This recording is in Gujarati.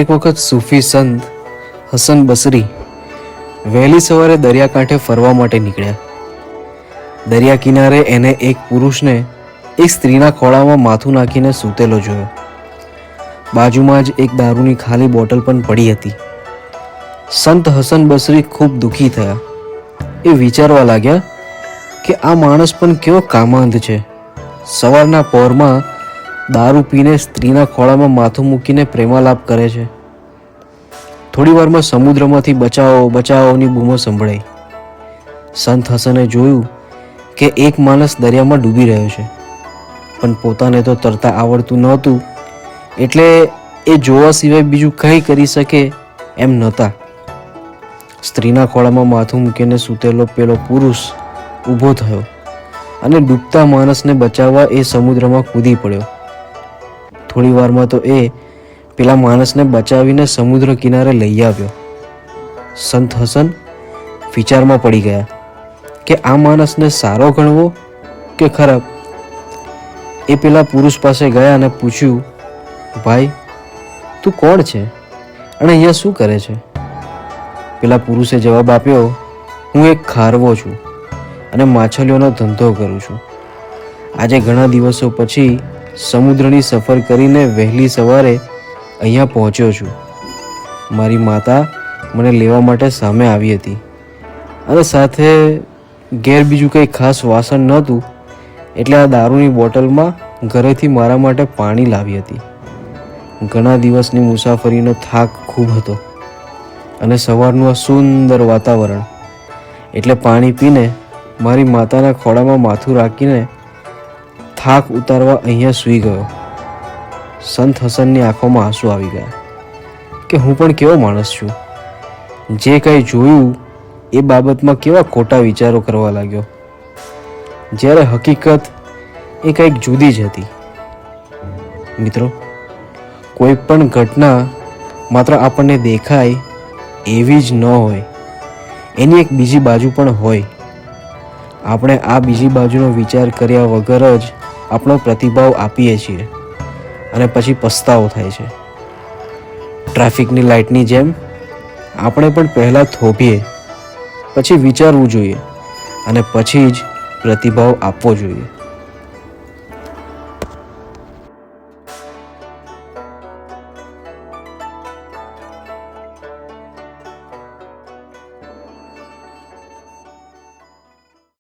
એક વખત સૂફી સંત હસન બસરી વહેલી સવારે દરિયાકાંઠે ફરવા માટે નીકળ્યા. દરિયા કિનારે એને એક પુરુષને એક સ્ત્રીના ખોળામાં માથું નાખીને સૂતેલો જોયો. બાજુમાં જ એક દારૂની ખાલી બોટલ પણ પડી હતી. સંત હસન બસરી ખૂબ દુઃખી થયા. એ વિચારવા લાગ્યા કે આ માણસ પણ કેવો કામાંધ છે. સવારના પહોરમાં દારૂ પીને સ્ત્રીના ખોળામાં માથું મૂકીને પ્રેમાલાપ કરે છે. થોડી વારમાં સમુદ્રમાંથી બચાવો બચાવોની બૂમો સંભળાઈ. સંત હસને જોયું કે એક માણસ દરિયામાં ડૂબી રહ્યો છે, પણ પોતાને તો તરતા આવડતું નહોતું, એટલે એ જોવા સિવાય બીજું કંઈ કરી શકે એમ નહોતા. સ્ત્રીના ખોળામાં માથું મૂકીને સૂતેલો પેલો પુરુષ ઊભો થયો અને ડૂબતા માણસને બચાવવા એ સમુદ્રમાં કૂદી પડ્યો. થોડી વારમાં તો એ પેલા માણસને બચાવીને સમુદ્ર કિનારે લઈ આવ્યો. સંત હસન વિચારમાં પડી ગયા કે આ માણસને સારો ગણવો કે ખરાબ. એ પેલા પુરુષ પાસે ગયા અને પૂછ્યું, ભાઈ, તું કોણ છે અને અહીંયા શું કરે છે? પેલા પુરુષે જવાબ આપ્યો, હું એક ખારવો છું અને માછલીઓનો ધંધો કરું છું. આજે ઘણા દિવસો પછી સમુદ્રની સફર કરીને વહેલી સવારે અહીંયા પહોંચ્યો છું. મારી માતા મને લેવા માટે સામે આવી હતી અને સાથે ઘેર બીજું કંઈ ખાસ વાસણ નહોતું, એટલે આ દારૂની બોટલમાં ઘરેથી મારા માટે પાણી લાવી હતી. ઘણા દિવસની મુસાફરીનો થાક ખૂબ હતો અને સવારનું આ સુંદર વાતાવરણ, એટલે પાણી પીને મારી માતાના ખોળામાં માથું રાખીને થાક ઉતારવા અહીંયા સૂઈ ગયો. સંત હસનની આંખોમાં આંસુ આવી ગયા કે હું પણ કેવો માણસ છું. જે કંઈ જોયું એ બાબતમાં કેવા ખોટા વિચારો કરવા લાગ્યો, જ્યારે હકીકત એ કંઈક જુદી જ હતી. મિત્રો, કોઈ પણ ઘટના માત્ર આપણને દેખાય એવી જ ન હોય, એની એક બીજી બાજુ પણ હોય. આપણે આ બીજી બાજુનો વિચાર કર્યા વગર જ આપણો પ્રતિભાવ આપીએ છીએ અને પછી પસ્તાવો થાય છે. ટ્રાફિકની લાઇટની જેમ આપણે પણ પહેલાં થોભીએ, પછી વિચારવું જોઈએ અને પછી જ પ્રતિભાવ આપવો જોઈએ.